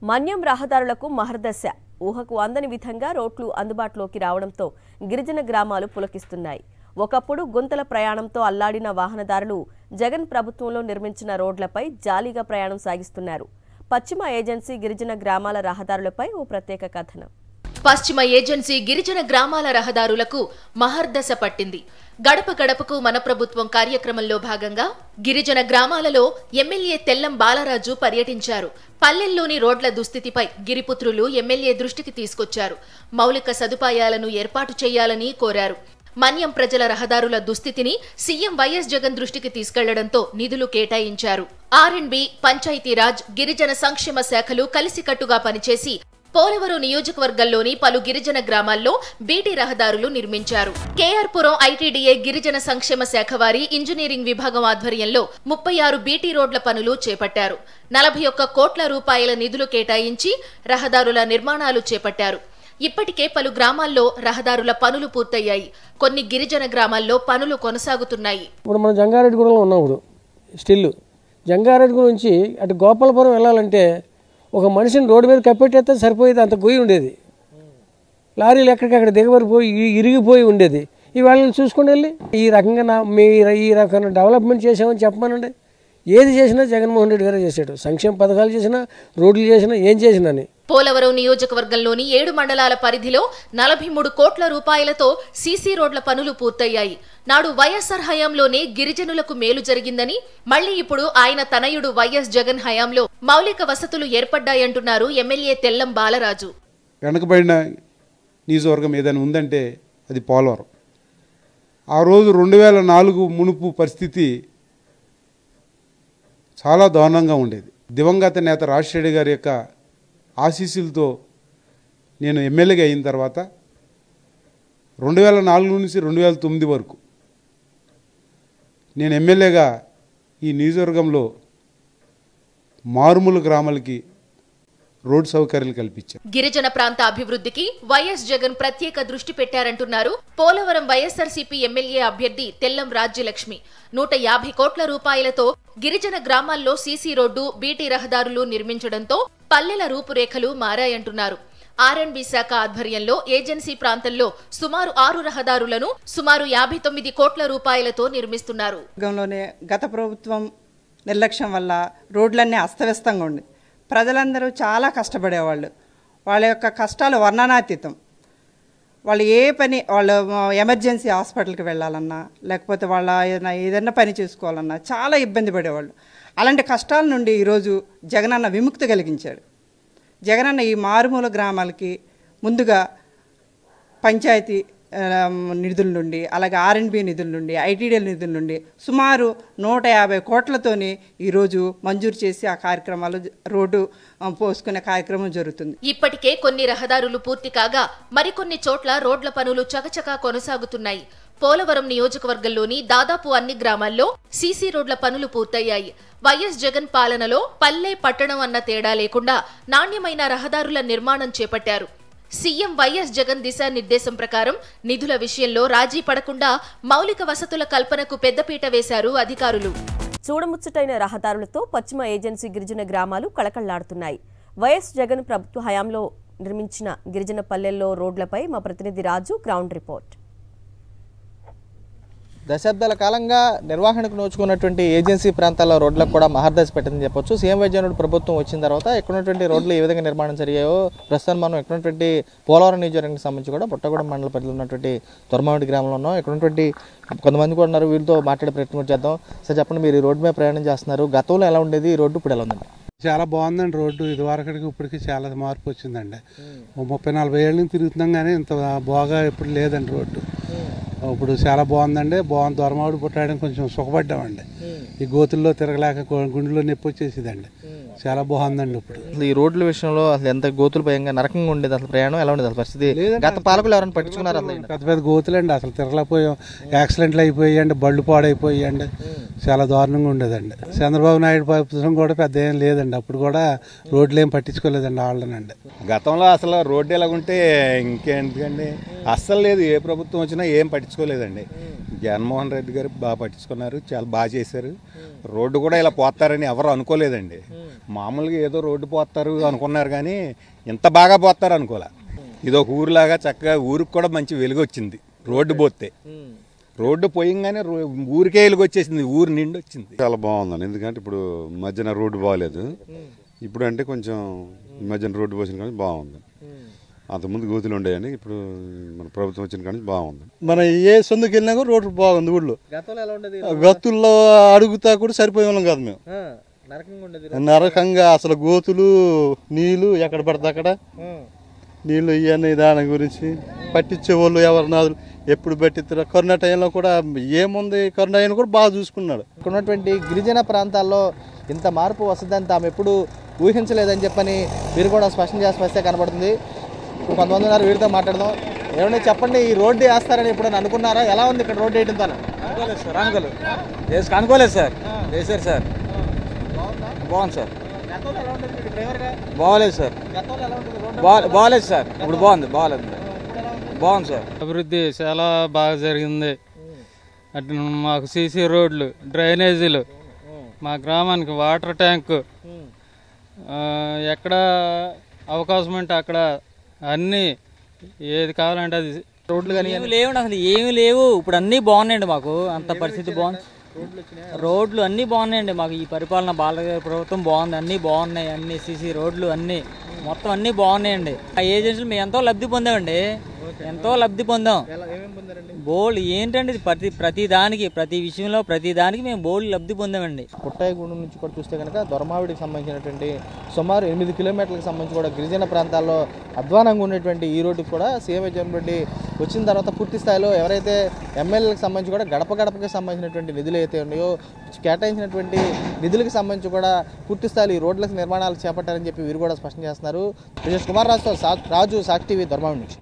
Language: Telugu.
మన్యం రహదారులకు మహర్దశ. ఊహకు అందని విధంగా రోడ్లు అందుబాటులోకి రావడంతో గిరిజన గ్రామాలు పులకిస్తున్నాయి. ఒకప్పుడు గుంతల ప్రయాణంతో అల్లాడిన వాహనదారులు జగన్ ప్రభుత్వంలో నిర్మించిన రోడ్లపై జాలీగా ప్రయాణం సాగిస్తున్నారు. పశ్చిమ ఏజెన్సీ గిరిజన గ్రామాల రహదారులపై ఓ ప్రత్యేక కథనం. పశ్చిమ ఏజెన్సీ గిరిజన గ్రామాల రహదారులకు మహర్దశ పట్టింది. గడప గడపకు మన ప్రభుత్వం కార్యక్రమంలో భాగంగా గిరిజన గ్రామాలలో ఎమ్మెల్యే తెల్లం బాలరాజు పర్యటించారు. పల్లెల్లోని రోడ్ల దుస్థితిపై గిరిపుత్రులు ఎమ్మెల్యే దృష్టికి తీసుకొచ్చారు. మౌలిక సదుపాయాలను ఏర్పాటు చేయాలని కోరారు. మన్యం ప్రజల రహదారుల దుస్థితిని సీఎం వైఎస్ జగన్ దృష్టికి తీసుకెళ్లడంతో నిధులు కేటాయించారు. ఆర్ఎండ్బి, పంచాయతీరాజ్, గిరిజన సంక్షేమ శాఖలు కలిసికట్టుగా పనిచేసి పోలవరం నియోజకవర్గంలోని పలు గిరిజన గ్రామాల్లో బీటీ రహదారులు నిర్మించారు. కేఆర్పురం ఐటీడీఏ గిరిజన సంక్షేమ శాఖ వారి ఇంజనీరింగ్ విభాగం ఆధ్వర్యంలో 36 బీటీ రోడ్ల పనులు చేపట్టారు. 41 కోట్ల రూపాయల నిధులు కేటాయించి రహదారుల నిర్మాణాలు చేపట్టారు. ఇప్పటికే పలు గ్రామాల్లో రహదారుల పనులు పూర్తయ్యాయి. కొన్ని గిరిజన గ్రామాల్లో పనులు కొనసాగుతున్నాయి. ఇప్పుడు మనం జంగారెడ్డిగూడలో ఉన్నాం. స్టిల్ జంగారెడ్డిగూడ నుంచి అటు గోపాలపురం వెళ్ళాలంటే ఒక మనిషిని రోడ్డు మీద కప్పెట్టేస్తే సరిపోయేది, అంత గొయ్యి ఉండేది. లారీలు ఎక్కడికక్కడ దిగబడిపోయి ఇరిగిపోయి ఉండేది. ఇవాళ చూసుకుని వెళ్ళి ఈ రకంగా ఈ రకమైన డెవలప్మెంట్ చేసామని చెప్పమనండి. ఏది చేసినా జగన్మోహన్ రెడ్డి గారే చేశాడు. సంక్షేమ పథకాలు చేసినా, రోడ్లు చేసినా, ఏం చేసినా. పోలవరం నియోజకవర్గంలోని 7 మండలాల పరిధిలో 43 కోట్ల రూపాయలతో సీసీ రోడ్ల పనులు పూర్తయ్యాయి. నాడు వైఎస్ఆర్ హయాంలోనే గిరిజనులకు మేలు జరిగిందని, మళ్లీ ఇప్పుడు ఆయన తనయుడు వైఎస్ జగన్ హయాంలో మౌలిక వసతులు ఏర్పడ్డాయంటున్నారు ఎమ్మెల్యే తెల్లం బాలరాజు. వెనకబడిన నియోజకవర్గం ఏదైనా ఉందంటే అది పోలవరం. ఆ రోజు 2004 మునుపు పరిస్థితి చాలా దారుణంగా ఉండేది. దివంగత నేత రాజశేఖర్ గారి యొక్క ఆశీస్సులతో నేను ఎమ్మెల్యేగా అయిన తర్వాత 2004 నుంచి 2009 వరకు నేను ఎమ్మెల్యేగా ఈ నియోజకవర్గంలో మారుమూల గ్రామాలకి రోడ్ సౌకర్యాలు కల్పించారు. గిరిజన ప్రాంత అభివృద్ధికి వైఎస్ జగన్ ప్రత్యేక దృష్టి పెట్టారంటున్నారు పోలవరం వైఎస్ఆర్సీపీ ఎమ్మెల్యే అభ్యర్థి తెల్లం రాజ్యలక్ష్మి. 150 కోట్ల రూపాయలతో గిరిజన గ్రామాల్లో సీసీ రోడ్డు, బీటీ రహదారులు నిర్మించడంతో పల్లెల రూపురేఖలు మారాయంటున్నారు. ఆర్ఎండ్బి శాఖ ఆధ్వర్యంలో ఏజెన్సీ ప్రాంతంలో సుమారు 6 రహదారులను సుమారు 59 కోట్ల రూపాయలతో నిర్మిస్తున్నారు. గత ప్రభుత్వం నిర్లక్ష్యం వల్ల రోడ్లన్నీ అస్తవ్యస్తంగా ఉంది. ప్రజలందరూ చాలా కష్టపడేవాళ్ళు. వాళ్ళ యొక్క కష్టాలు వర్ణనాతీతం. వాళ్ళు ఏ పని, వాళ్ళు ఎమర్జెన్సీ హాస్పిటల్కి వెళ్ళాలన్నా, లేకపోతే వాళ్ళ ఏదైనా పని చేసుకోవాలన్నా చాలా ఇబ్బంది పడేవాళ్ళు. అలాంటి కష్టాల నుండి ఈరోజు జగనన్న విముక్తి కలిగించాడు. జగనన్న ఈ మారుమూల గ్రామాలకి ముందుగా పంచాయతీ నిధుల నుండి, అలాగే ఆర్ఎండ్బి నిధుల నుండి, ఐటీడీఎల్ నిధుల నుండి సుమారు 150 కోట్లతోని ఈరోజు మంజూరు చేసి ఆ కార్యక్రమాలు, రోడ్డు పోసుకునే కార్యక్రమం జరుగుతుంది. ఇప్పటికే కొన్ని రహదారులు పూర్తి కాగా మరికొన్ని చోట్ల రోడ్ల పనులు చకచకా కొనసాగుతున్నాయి. పోలవరం నియోజకవర్గంలోని దాదాపు అన్ని గ్రామాల్లో సీసీ రోడ్ల పనులు పూర్తయ్యాయి. వైఎస్ జగన్ పాలనలో పల్లె, పట్టణం అన్న తేడా లేకుండా నాణ్యమైన రహదారుల నిర్మాణం చేపట్టారు. సీఎం వైఎస్ జగన్ దిశానిర్దేశం ప్రకారం నిధుల విషయంలో రాజీ పడకుండా మౌలిక వసతుల కల్పనకు పెద్దపీట వేశారు అధికారులు. చూడముచ్చటైన రహదారులతో పశ్చిమ ఏజెన్సీ గిరిజన గ్రామాలు కళకళ్లాడుతున్నాయి. వైఎస్ జగన్ ప్రభుత్వ హయాంలో నిర్మించిన గిరిజన పల్లెల్లో రోడ్లపై మా ప్రతినిధి రాజు గ్రౌండ్ రిపోర్ట్. దశాబ్దాల కాలంగా నిర్వహణకు నోచుకున్నటువంటి ఏజెన్సీ ప్రాంతాల రోడ్లకు కూడా మహర్దశ పెట్టిందని చెప్పొచ్చు. సీఎం వైఎస్ ప్రభుత్వం వచ్చిన తర్వాత ఎక్కడున్నటువంటి రోడ్లు ఏ విధంగా నిర్మాణం జరిగాయో ప్రస్తుతం మనం ఎక్కడున్నటువంటి పోలవరం నియోజకవర్గానికి సంబంధించి కూడా పుట్టగూడెం మండల పరిధిలో ఉన్నటువంటి తొర్మామిడి గ్రామంలో ఉన్నాం. ఎక్కడున్నటువంటి కొంతమంది కూడా ఉన్నారు, వీళ్ళతో మాట్లాడే ప్రయత్నం కూడా చేద్దాం. సార్ చెప్పండి, మీరు ఈ రోడ్డు మీద ప్రయాణం చేస్తున్నారు, గతంలో ఎలా ఉండేది, ఈ రోడ్డు ఇప్పుడు ఎలా ఉందండి? చాలా బాగుందండి రోడ్డు. ఇదివరకటికి ఇప్పటికి చాలా మార్పు వచ్చిందండి. 30-40 ఏళ్ళ నుంచి తిరుగుతున్నాం కానీ ఇంత బాగా ఇప్పుడు లేదండి రోడ్డు. ఇప్పుడు చాలా బాగుందండి. దొరమావిడి పుట్టడానికి కొంచెం సుఖపడ్డామండి. ఈ గోతుల్లో తిరగలేక గుండెలో నొప్పి వచ్చేసిందండి. చాలా బాగుందండి. ఇప్పుడు ఈ రోడ్ల విషయంలో అసలు ఎంత గోతులు భయంగా నరకంగా ఉండేది, అసలు ప్రయాణం ఎలా ఉండేది, అసలు పరిస్థితి గత పాలకులు ఎవరైనా పట్టించుకున్నారు? పెద్ద పెద్ద గోతులండి, అసలు తిరగలేకపోయాం. యాక్సిడెంట్లు అయిపోయాయండి, బళ్ళు పాడైపోయాయండి. చాలా దారుణంగా ఉండేదండి. చంద్రబాబు నాయుడు ప్రభుత్వం కూడా పెద్ద ఏం లేదండి, అప్పుడు కూడా రోడ్లు ఏం పట్టించుకోలేదండి వాళ్ళనండి. గతంలో అసలు రోడ్డు ఎలాగుంటే ఇంకేంటికండి, అస్సలు లేదు. ఏ ప్రభుత్వం వచ్చినా ఏం పట్టించుకోలేదండి. జగన్మోహన్ రెడ్డి గారు బాగా పట్టించుకున్నారు, చాలా బాగా చేశారు. రోడ్డు కూడా ఇలా పోతారని ఎవరు అనుకోలేదండి. మామూలుగా ఏదో రోడ్డు పోతారు అనుకున్నారు కానీ ఇంత బాగా పోతారు అనుకోలే. ఇది ఒక ఊరులాగా చక్కగా ఊరికి కూడా మంచి వెలుగు వచ్చింది. రోడ్డు పోతే రోడ్డు పోయంగానే ఊరికే వెలుగు వచ్చేసింది, ఊరు నిండి వచ్చింది. చాలా బాగుందండి. ఎందుకంటే ఇప్పుడు మధ్యన రోడ్డు బాగాలేదు, ఇప్పుడు అంటే కొంచెం మధ్యన రోడ్డు పోసిన కానీ బాగుంది. అంతకుముందు గోతులు ఉండేయని, ఇప్పుడు మన ప్రభుత్వం వచ్చిన కానీ బాగుంది. మన ఏ సొందుకు వెళ్ళినా కూడా రోడ్డు బాగుంది. ఊళ్ళో గతంలో ఎలా ఉండేది? గతుల్లో అడుగుతా కూడా సరిపోయే వాళ్ళం కాదు మేము. నరకంగా ఉండేది. నరకంగా అసలు గోతులు, నీళ్లు ఎక్కడ పడితే అక్కడ నీళ్లు ఇవన్నీ దాని గురించి పట్టించేవాళ్ళు ఎవరు నాదులు ఎప్పుడు పట్టిస్తారు. కరోనా టైంలో కూడా ఏముంది, కరోనా అయినా కూడా బాగా చూసుకున్నాడు. ఇక్కడ ఉన్నటువంటి గిరిజన ప్రాంతాల్లో ఇంత మార్పు వస్తుందని తాము ఎప్పుడు ఊహించలేదని చెప్పని వీరు కూడా స్పష్టం చేసి వస్తే కనబడుతుంది. ఇప్పుడు కొంతమంది ఉన్నారు, వీరితో మాట్లాడదాం. ఏమన్నా చెప్పండి, ఈ రోడ్డు వేస్తారని ఎప్పుడైనా అనుకున్నారా? ఎలా ఉంది ఇక్కడ రోడ్డు వేయడం? అనుకోలేదు సార్, అనుకోలేదు సార్, వేసారు సార్, బాగుంది సార్. బాగోలేదు సార్, బాగోలేదు సార్, ఇప్పుడు బాగుంది, బాగుంది సార్. అభివృద్ధి చాలా బాగా జరిగింది. అటు మాకు సీసీ రోడ్లు, డ్రైనేజీలు, మా గ్రామానికి వాటర్ ట్యాంకు, ఎక్కడ అవకాశం ఉంటే అక్కడ అన్నీ ఏది కావాలంటే అది. రోడ్లు కానీ లేవండి, అసలు ఏమి లేవు. ఇప్పుడు అన్నీ బాగున్నాయండి, మాకు అంత పరిస్థితి బాగుంది. రోడ్లు అన్నీ బాగున్నాయండి మాకు. ఈ పరిపాలన బాలగారి ప్రభుత్వం బాగుంది, అన్నీ బాగున్నాయి. అన్ని సీసీ రోడ్లు అన్నీ మొత్తం అన్నీ బాగున్నాయండి. ఆ ఏజెన్సీలు మేము ఎంతో లబ్ధి పొందామండి, ఎంతో లబ్ధి పొందాం. బోల్డ్ ఏంటండి, ప్రతి దానికి, ప్రతి విషయంలో ప్రతి దానికి మేము బోల్డ్ లబ్ధి పొందామండి. పుట్టాయిగూడెం నుంచి కూడా చూస్తే కనుక దొరమావిడికి సంబంధించినటువంటి సుమారు 8 కిలోమీటర్లకు సంబంధించి కూడా గిరిజన ప్రాంతాల్లో అధ్వానంగా ఉండేటువంటి ఈ రోడ్డుకి కూడా సీఎం జగన్ రెడ్డి వచ్చిన తర్వాత పూర్తి స్థాయిలో ఎవరైతే ఎమ్మెల్యేలకు సంబంధించి కూడా గడప గడపకి సంబంధించినటువంటి నిధులు అయితే ఉన్నాయో కేటాయించినటువంటి నిధులకు సంబంధించి కూడా పూర్తి స్థాయిలో ఈ రోడ్ల నిర్మాణాలు చేపట్టారని చెప్పి వీరు కూడా స్పష్టం చేస్తున్నారు. విజయ్ కుమార్ రాజు, సాక్షి టీవీ, దొరమావిడి నుంచి.